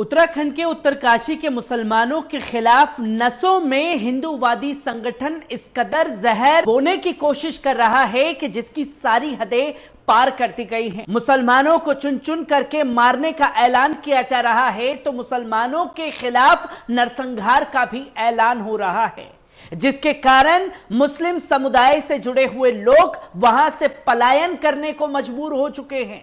उत्तराखंड के उत्तरकाशी के मुसलमानों के खिलाफ नसों में हिंदूवादी संगठन इस कदर जहर बोने की कोशिश कर रहा है कि जिसकी सारी हदें पार कर दी गई हैं। मुसलमानों को चुन चुन करके मारने का ऐलान किया जा रहा है तो मुसलमानों के खिलाफ नरसंहार का भी ऐलान हो रहा है, जिसके कारण मुस्लिम समुदाय से जुड़े हुए लोग वहां से पलायन करने को मजबूर हो चुके हैं।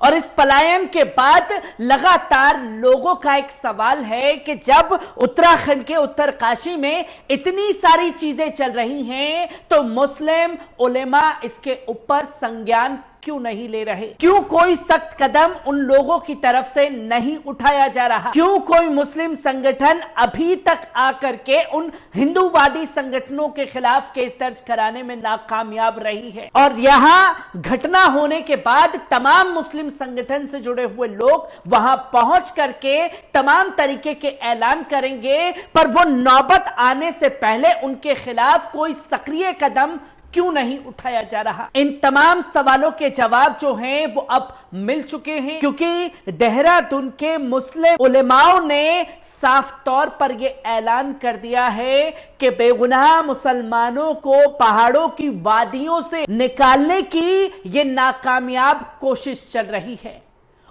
और इस पलायन के बाद लगातार लोगों का एक सवाल है कि जब उत्तराखंड के उत्तरकाशी में इतनी सारी चीजें चल रही हैं तो मुस्लिम उलेमा इसके ऊपर संज्ञान क्यों नहीं ले रहे? क्यों कोई सख्त कदम उन लोगों की तरफ से नहीं उठाया जा रहा? क्यों कोई मुस्लिम संगठन अभी तक आकर के उन हिंदूवादी संगठनों के खिलाफ केस दर्ज कराने में नाकामयाब रही है? और यहां घटना होने के बाद तमाम मुस्लिम संगठन से जुड़े हुए लोग वहां पहुंच करके तमाम तरीके के ऐलान करेंगे, पर वो नौबत आने से पहले उनके खिलाफ कोई सक्रिय कदम क्यों नहीं उठाया जा रहा? इन तमाम सवालों के जवाब जो हैं वो अब मिल चुके हैं, क्योंकि देहरादून के मुस्लिम उलेमाओं ने साफ तौर पर यह ऐलान कर दिया है कि बेगुनाह मुसलमानों को पहाड़ों की वादियों से निकालने की यह नाकामयाब कोशिश चल रही है।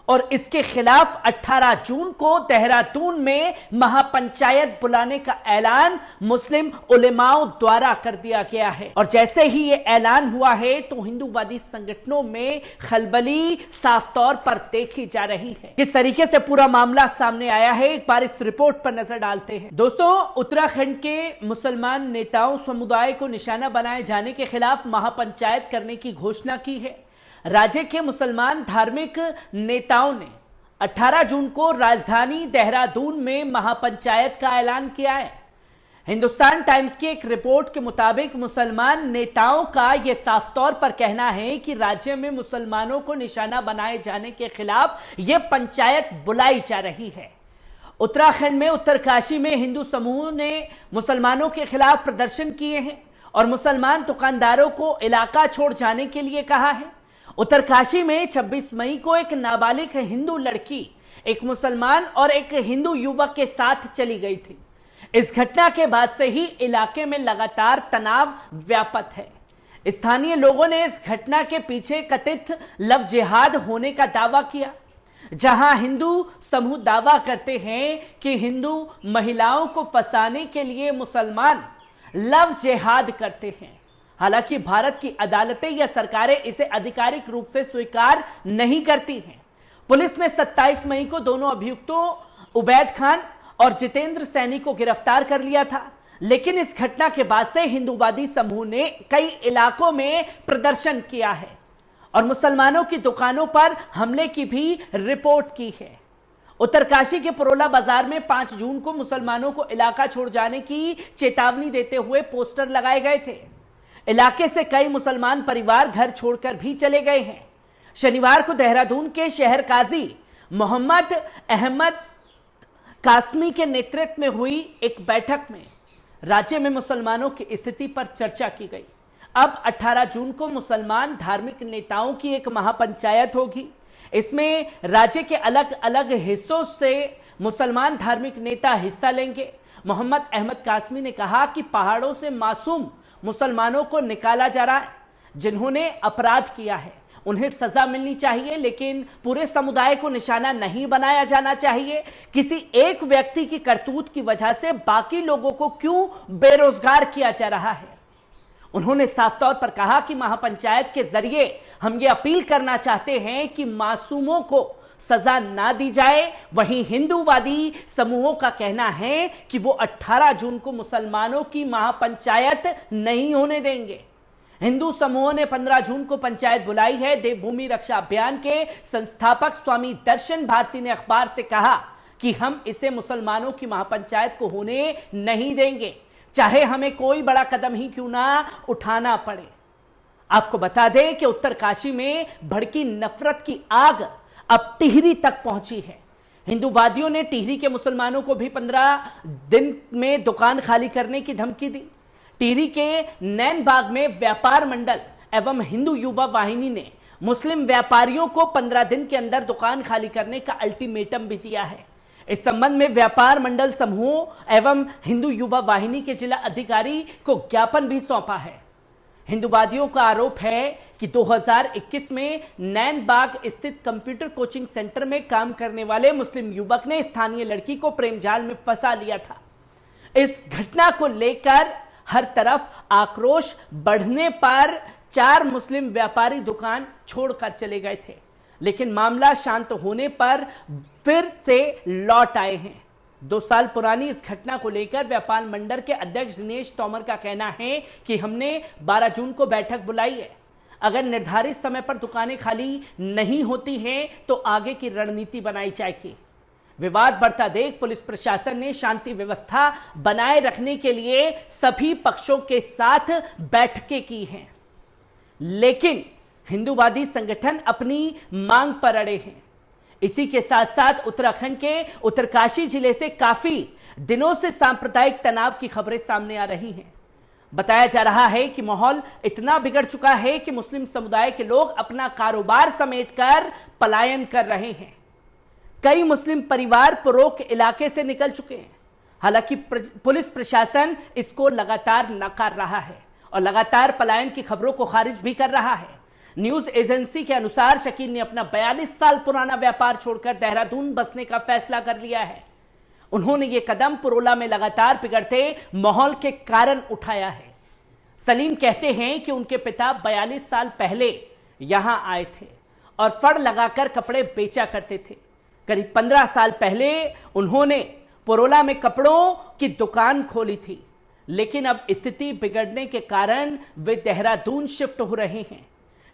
और इसके खिलाफ 18 जून को देहरादून में महापंचायत बुलाने का ऐलान मुस्लिम उलेमाओं द्वारा कर दिया गया है। और जैसे ही यह ऐलान हुआ है तो हिंदूवादी संगठनों में खलबली साफ तौर पर देखी जा रही है। किस तरीके से पूरा मामला सामने आया है, एक बार इस रिपोर्ट पर नजर डालते हैं। दोस्तों, उत्तराखंड के मुसलमान नेताओं समुदाय को निशाना बनाए जाने के खिलाफ महापंचायत करने की घोषणा की है। राज्य के मुसलमान धार्मिक नेताओं ने 18 जून को राजधानी देहरादून में महापंचायत का ऐलान किया है। हिंदुस्तान टाइम्स की एक रिपोर्ट के मुताबिक मुसलमान नेताओं का यह साफ तौर पर कहना है कि राज्य में मुसलमानों को निशाना बनाए जाने के खिलाफ यह पंचायत बुलाई जा रही है। उत्तराखंड में उत्तरकाशी में हिंदू समूह ने मुसलमानों के खिलाफ प्रदर्शन किए हैं और मुसलमान दुकानदारों को इलाका छोड़ जाने के लिए कहा है। उत्तरकाशी में 26 मई को एक नाबालिग हिंदू लड़की एक मुसलमान और एक हिंदू युवक के साथ चली गई थी। इस घटना के बाद से ही इलाके में लगातार तनाव व्याप्त है। स्थानीय लोगों ने इस घटना के पीछे कथित लव जिहाद होने का दावा किया, जहां हिंदू समूह दावा करते हैं कि हिंदू महिलाओं को फंसाने के लिए मुसलमान लव जिहाद करते हैं। हालांकि भारत की अदालतें या सरकारें इसे आधिकारिक रूप से स्वीकार नहीं करती हैं। पुलिस ने 27 मई को दोनों अभियुक्तों उबैद खान और जितेंद्र सैनी को गिरफ्तार कर लिया था, लेकिन इस घटना के बाद से हिंदूवादी समूह ने कई इलाकों में प्रदर्शन किया है और मुसलमानों की दुकानों पर हमले की भी रिपोर्ट की है। उत्तरकाशी के परोला बाजार में 5 जून को मुसलमानों को इलाका छोड़ जाने की चेतावनी देते हुए पोस्टर लगाए गए थे। इलाके से कई मुसलमान परिवार घर छोड़कर भी चले गए हैं। शनिवार को देहरादून के शहर काजी मोहम्मद अहमद कासमी के नेतृत्व में हुई एक बैठक में राज्य में मुसलमानों की स्थिति पर चर्चा की गई। अब 18 जून को मुसलमान धार्मिक नेताओं की एक महापंचायत होगी। इसमें राज्य के अलग अलग हिस्सों से मुसलमान धार्मिक नेता हिस्सा लेंगे। मोहम्मद अहमद कासमी ने कहा कि पहाड़ों से मासूम मुसलमानों को निकाला जा रहा है। जिन्होंने अपराध किया है उन्हें सजा मिलनी चाहिए, लेकिन पूरे समुदाय को निशाना नहीं बनाया जाना चाहिए। किसी एक व्यक्ति की करतूत की वजह से बाकी लोगों को क्यों बेरोजगार किया जा रहा है? उन्होंने साफ तौर पर कहा कि महापंचायत के जरिए हम ये अपील करना चाहते हैं कि मासूमों को सजा ना दी जाए। वहीं हिंदूवादी समूहों का कहना है कि वो 18 जून को मुसलमानों की महापंचायत नहीं होने देंगे। हिंदू समूहों ने 15 जून को पंचायत बुलाई है। देवभूमि रक्षा अभियान के संस्थापक स्वामी दर्शन भारती ने अखबार से कहा कि हम इसे मुसलमानों की महापंचायत को होने नहीं देंगे, चाहे हमें कोई बड़ा कदम ही क्यों ना उठाना पड़े। आपको बता दें कि उत्तरकाशी में भड़की नफरत की आग अब टिहरी तक पहुंची है। हिंदूवादियों ने टिहरी के मुसलमानों को भी 15 दिन में दुकान खाली करने की धमकी दी। टिहरी के नैनबाग में व्यापार मंडल एवं हिंदू युवा वाहिनी ने मुस्लिम व्यापारियों को 15 दिन के अंदर दुकान खाली करने का अल्टीमेटम भी दिया है। इस संबंध में व्यापार मंडल समूह एवं हिंदू युवा वाहिनी के जिला अधिकारी को ज्ञापन भी सौंपा है। हिंदूवादियों का आरोप है कि 2021 में नैनबाग स्थित कंप्यूटर कोचिंग सेंटर में काम करने वाले मुस्लिम युवक ने स्थानीय लड़की को प्रेम जाल में फंसा लिया था। इस घटना को लेकर हर तरफ आक्रोश बढ़ने पर 4 मुस्लिम व्यापारी दुकान छोड़कर चले गए थे, लेकिन मामला शांत होने पर फिर से लौट आए हैं। 2 साल पुरानी इस घटना को लेकर व्यापार मंडल के अध्यक्ष दिनेश तोमर का कहना है कि हमने 12 जून को बैठक बुलाई है। अगर निर्धारित समय पर दुकानें खाली नहीं होती हैं तो आगे की रणनीति बनाई जाएगी। विवाद बढ़ता देख पुलिस प्रशासन ने शांति व्यवस्था बनाए रखने के लिए सभी पक्षों के साथ बैठकें की हैं, लेकिन हिंदूवादी संगठन अपनी मांग पर अड़े हैं। इसी के साथ साथ उत्तराखंड के उत्तरकाशी जिले से काफी दिनों से सांप्रदायिक तनाव की खबरें सामने आ रही हैं। बताया जा रहा है कि माहौल इतना बिगड़ चुका है कि मुस्लिम समुदाय के लोग अपना कारोबार समेटकर पलायन कर रहे हैं। कई मुस्लिम परिवार परोक इलाके से निकल चुके हैं। हालांकि पुलिस प्रशासन इसको लगातार नकार रहा है और लगातार पलायन की खबरों को खारिज भी कर रहा है। न्यूज एजेंसी के अनुसार शकील ने अपना 42 साल पुराना व्यापार छोड़कर देहरादून बसने का फैसला कर लिया है। उन्होंने ये कदम पुरोला में लगातार बिगड़ते माहौल के कारण उठाया है। सलीम कहते हैं कि उनके पिता 42 साल पहले यहां आए थे और फड़ लगाकर कपड़े बेचा करते थे। करीब 15 साल पहले उन्होंने पुरोला में कपड़ों की दुकान खोली थी, लेकिन अब स्थिति बिगड़ने के कारण वे देहरादून शिफ्ट हो रहे हैं।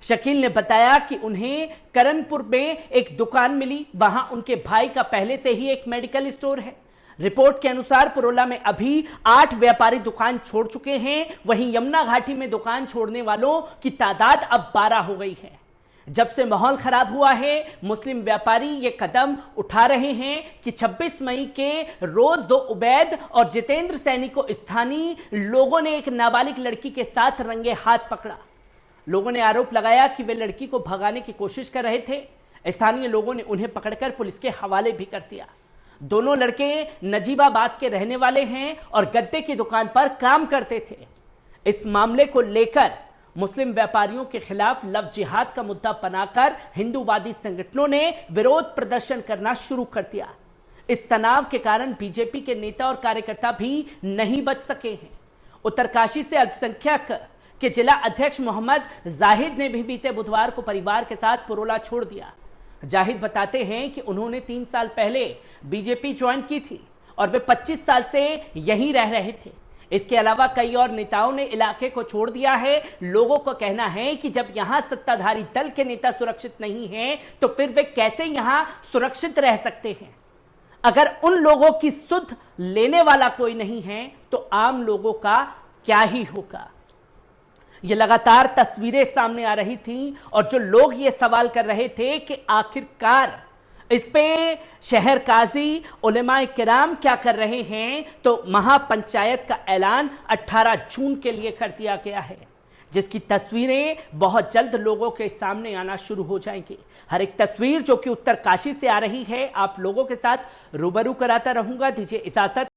शकील ने बताया कि उन्हें करणपुर में एक दुकान मिली, वहां उनके भाई का पहले से ही एक मेडिकल स्टोर है। रिपोर्ट के अनुसार पुरोला में अभी 8 व्यापारी दुकान छोड़ चुके हैं, वहीं यमुना घाटी में दुकान छोड़ने वालों की तादाद अब 12 हो गई है। जब से माहौल खराब हुआ है, मुस्लिम व्यापारी ये कदम उठा रहे हैं कि 26 मई के रोज 2 उबैद और जितेंद्र सैनी को स्थानीय लोगों ने एक नाबालिग लड़की के साथ रंगे हाथ पकड़ा। लोगों ने आरोप लगाया कि वे लड़की को भगाने की कोशिश कर रहे थे। स्थानीय लोगों ने उन्हें पकड़कर पुलिस के हवाले भी कर दिया। दोनों लड़के नजीबाबाद के रहने वाले हैं और गद्दे की दुकान पर काम करते थे। इस मामले को लेकर मुस्लिम व्यापारियों के खिलाफ लव जिहाद का मुद्दा बनाकर हिंदूवादी संगठनों ने विरोध प्रदर्शन करना शुरू कर दिया। इस तनाव के कारण बीजेपी के नेता और कार्यकर्ता भी नहीं बच सके हैं। उत्तरकाशी से अल्पसंख्यक के जिला अध्यक्ष मोहम्मद जाहिद ने भी बीते बुधवार को परिवार के साथ पुरोला छोड़ दिया। जाहिद बताते हैं कि उन्होंने 3 साल पहले बीजेपी ज्वाइन की थी और वे 25 साल से यहीं रह रहे थे। इसके अलावा कई और नेताओं ने इलाके को छोड़ दिया है। लोगों का कहना है कि जब यहां सत्ताधारी दल के नेता सुरक्षित नहीं हैं, तो फिर वे कैसे यहां सुरक्षित रह सकते हैं। अगर उन लोगों की सुध लेने वाला कोई नहीं है तो आम लोगों का क्या ही होगा। ये लगातार तस्वीरें सामने आ रही थीं और जो लोग ये सवाल कर रहे थे कि आखिरकार इस पे शहर काजी उलेमाए किराम क्या कर रहे हैं, तो महापंचायत का ऐलान 18 जून के लिए कर दिया गया है, जिसकी तस्वीरें बहुत जल्द लोगों के सामने आना शुरू हो जाएंगी। हर एक तस्वीर जो कि उत्तरकाशी से आ रही है आप लोगों के साथ रूबरू कराता रहूंगा। दीजिए इजाजत।